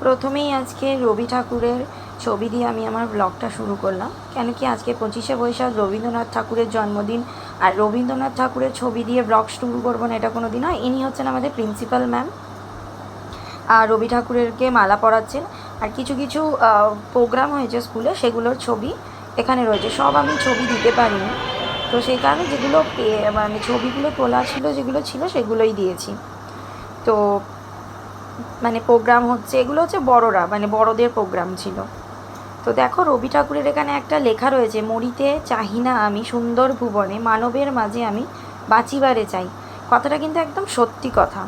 প্রথমেই আজকে রবি ঠাকুরের ছবি দিয়ে আমি আমার ব্লগটা শুরু করলাম, কেন কি আজকে 25শে বৈশাখ রবীন্দ্রনাথ ঠাকুরের জন্মদিন। আর রবীন্দ্রনাথ ঠাকুরের ছবি দিয়ে ব্লগ শুরু করবো না, এটা কোনো দিন হয়। ইনি হচ্ছেন আমাদের প্রিন্সিপাল ম্যাম, আর রবি ঠাকুরেরকে মালা পরাচ্ছেন। আর কিছু কিছু প্রোগ্রাম হয়েছে স্কুলে, সেগুলোর ছবি এখানে রয়েছে। সব আমি ছবি দিতে পারিনি, তো সেই কারণে যেগুলো মানে ছবিগুলো তোলা ছিল, যেগুলো ছিল সেগুলোই দিয়েছি। তো মানে প্রোগ্রাম হচ্ছে, এগুলো হচ্ছে বড়রা, মানে বড়দের প্রোগ্রাম ছিল। তো দেখো রবি ঠাকুরের এখানে একটা লেখা রয়েছে, মরিতে চাহি না আমি সুন্দর ভুবনে, মানবের মাঝে আমি বাঁচিবারে চাই। কথাটা কিন্তু একদম সত্যি কথা,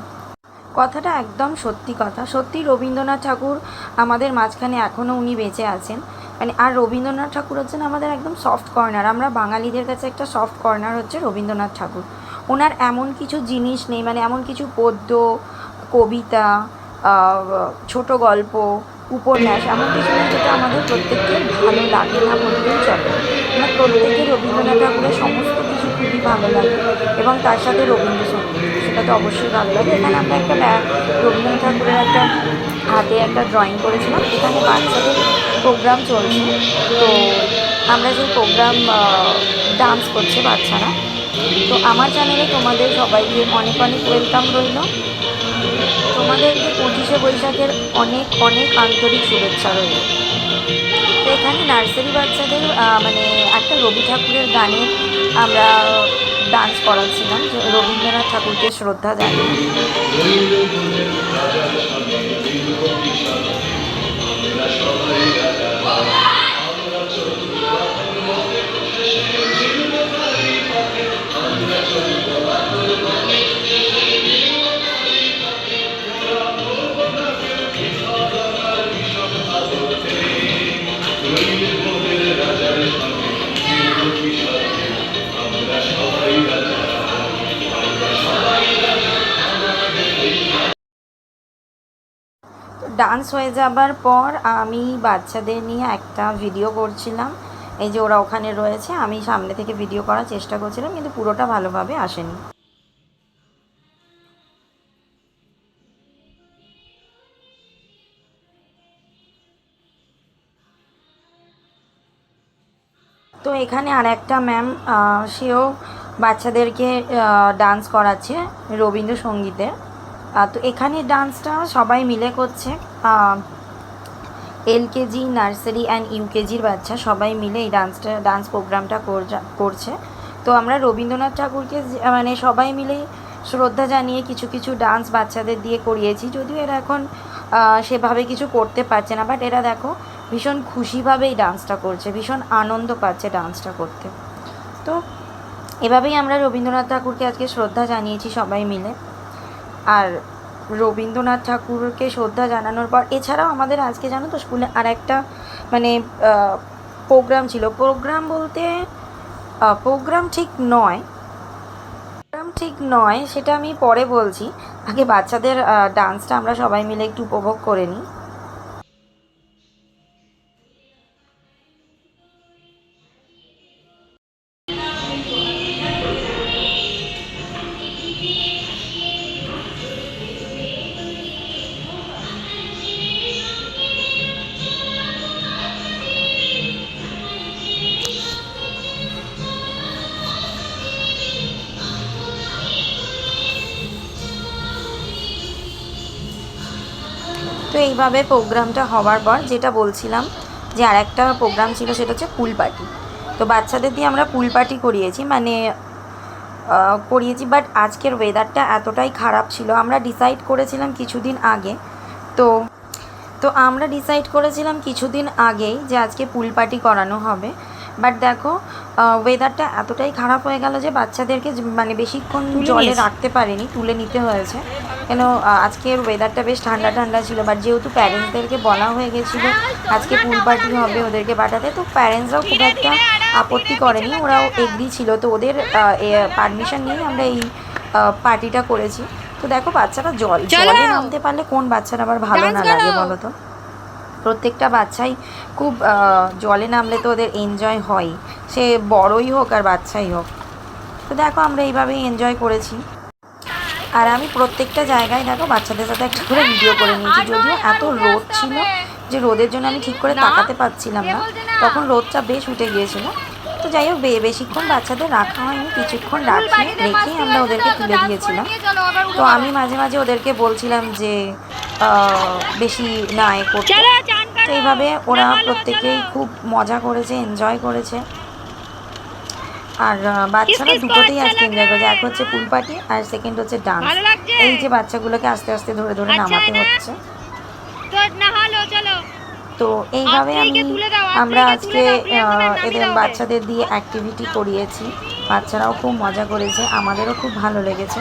কথাটা একদম সত্যি কথা। সত্যি রবীন্দ্রনাথ ঠাকুর আমাদের মাঝখানে এখনও উনি বেঁচে আছেন। মানে আর রবীন্দ্রনাথ ঠাকুর হচ্ছেন আমাদের একদম সফট কর্নার। আমরা বাঙালিদের কাছে একটা সফট কর্নার হচ্ছে রবীন্দ্রনাথ ঠাকুর। ওনার এমন কিছু জিনিস নেই, মানে এমন কিছু পদ্য, কবিতা, ছোট গল্প, উপন্যাস, এমন কিছু নেই যেটা আমাদের প্রত্যেকের ভালো লাগে না বললেই চলে। আমার প্রত্যেকের রবীন্দ্রনাথ ঠাকুরের সমস্ত কিছু খুবই ভালো লাগে, এবং তার সাথে রবীন্দ্রসঙ্গীত, সেটা তো অবশ্যই ভালো লাগে। এখানে আমরা একটা রবীন্দ্রনাথ ঠাকুরের একটা হাতে একটা ড্রয়িং করেছিলাম। এখানে বাচ্চাদের প্রোগ্রাম চলছে, তো আমরা যে প্রোগ্রাম ডান্স করছে বাচ্চারা। তো আমার চ্যানেলে তোমাদের সবাইকে অনেক অনেক ওয়েলকাম রইল। তোমাদেরকে 25শে বৈশাখের অনেক অনেক আন্তরিক শুভেচ্ছা রইল। তো এখানে নার্সারি বাচ্চাদের মানে একটা রবি ঠাকুরের গানে আমরা ডান্স করাচ্ছিলাম, যে রবীন্দ্রনাথ ঠাকুরকে শ্রদ্ধা জানিয়ে। ডান্স হয়ে যাবার পর আমি বাচ্চাদের নিয়ে একটা ভিডিও করছিলাম। এই যে ওরা ওখানে রয়েছে, আমি সামনে থেকে ভিডিও করার চেষ্টা করছিলাম, কিন্তু পুরোটা ভালোভাবে আসেনি। তো এখানে আর একটা ম্যাম, সেও বাচ্চাদেরকে ডান্স করাচ্ছে রবীন্দ্রসঙ্গীতের। তো এখানে ডান্সটা সবাই মিলে করছে। এলকেজি, নার্সারি অ্যান্ড ইউকেজির বাচ্চা সবাই মিলে এই ডান্স প্রোগ্রামটা করছে। তো আমরা রবীন্দ্রনাথ ঠাকুরকে মানে সবাই মিলে শ্রদ্ধা জানিয়ে কিছু কিছু ডান্স বাচ্চাদের দিয়ে করিয়েছি। যদিও এরা এখন সেভাবে কিছু করতে পারছে না, বাট এরা দেখো ভীষণ খুশিভাবে এই ডান্সটা করছে, ভীষণ আনন্দ পাচ্ছে ডান্সটা করতে। তো এভাবেই আমরা রবীন্দ্রনাথ ঠাকুরকে আজকে শ্রদ্ধা জানিয়েছি সবাই মিলে। আর রবীন্দ্রনাথ ঠাকুরকে শ্রদ্ধা জানানোর পর এছাড়াও আমাদের আজকে জানো তো স্কুলে আর একটা মানে প্রোগ্রাম ছিল। প্রোগ্রাম বলতে প্রোগ্রাম ঠিক নয়, সেটা আমি পরে বলছি। আগে বাচ্চাদের ডান্সটা আমরা সবাই মিলে একটু উপভোগ করে নিই। তো এইভাবে প্রোগ্রামটা হওয়ার পর যেটা বলছিলাম, যে আর একটা প্রোগ্রাম ছিল, সেটা হচ্ছে পুল পার্টি। তো বাচ্চাদের দিয়ে আমরা পুল পার্টি করিয়েছি, বাট আজকের ওয়েদারটা এতটাই খারাপ ছিল। আমরা ডিসাইড করেছিলাম কিছুদিন আগে, তো তো আমরা ডিসাইড করেছিলাম কিছুদিন আগেই যে আজকে পুল পার্টি করানো হবে। বাট দেখো ওয়েদারটা এতটাই খারাপ হয়ে গেল যে বাচ্চাদেরকে মানে বেশিক্ষণ জলে রাখতে পারিনি, তুলে নিতে হয়েছে। কেন আজকের ওয়েদারটা বেশ ঠান্ডা ঠান্ডা ছিল, বাট যেহেতু প্যারেন্টসদেরকে বলা হয়ে গেছিলো আজকে পুল পার্টি হবে ওদেরকে পাঠাতে, তো প্যারেন্টসরাও খুব একটা আপত্তি করেনি, ওরাও এগ্রি ছিল। তো ওদের পারমিশন নিয়ে আমরা এই পার্টিটা করেছি। তো দেখো বাচ্চারা জলে নামতে পারলে কোন বাচ্চারা আবার ভালো না লাগে বলো তো? প্রত্যেকটা বাচ্চাই খুব জলে নামলে তো ওদের এনজয় হয়, সে বড়ই হোক আর বাচ্চাই হোক। তো দেখো আমরা এইভাবেই এনজয় করেছি। আর আমি প্রত্যেকটা জায়গায় দেখো বাচ্চাদের সাথে একটা করে ভিডিও করে নিয়েছি, যদিও এত রোদ ছিল যে রোদের জন্য আমি ঠিক করে তাকাতে পারছিলাম না, তখন রোদটা বেশ উঠে গিয়েছিল। তো যাই হোক বেশিক্ষণ বাচ্চাদের রাখা হয়নি, কিছুক্ষণ রেখেই আমরা ওদেরকে তুলে দিয়েছিলাম। তো আমি মাঝে মাঝে ওদেরকে বলছিলাম যে বেশি না করতে। তো এইভাবে ওরা প্রত্যেকেই খুব মজা করেছে, এনজয় করেছে। আর বাচ্চারা দুটোতেই আজকে এনজয় করেছে, এক হচ্ছে পুল পার্টি আর সেকেন্ড হচ্ছে ডান্স। এই যে বাচ্চাগুলোকে আস্তে আস্তে ধরে ধরে নামাতে হচ্ছে। তো এইভাবে আমরা আজকে এদের বাচ্চাদের দিয়ে অ্যাক্টিভিটি করিয়েছি, বাচ্চারাও খুব মজা করেছে, আমাদেরও খুব ভালো লেগেছে।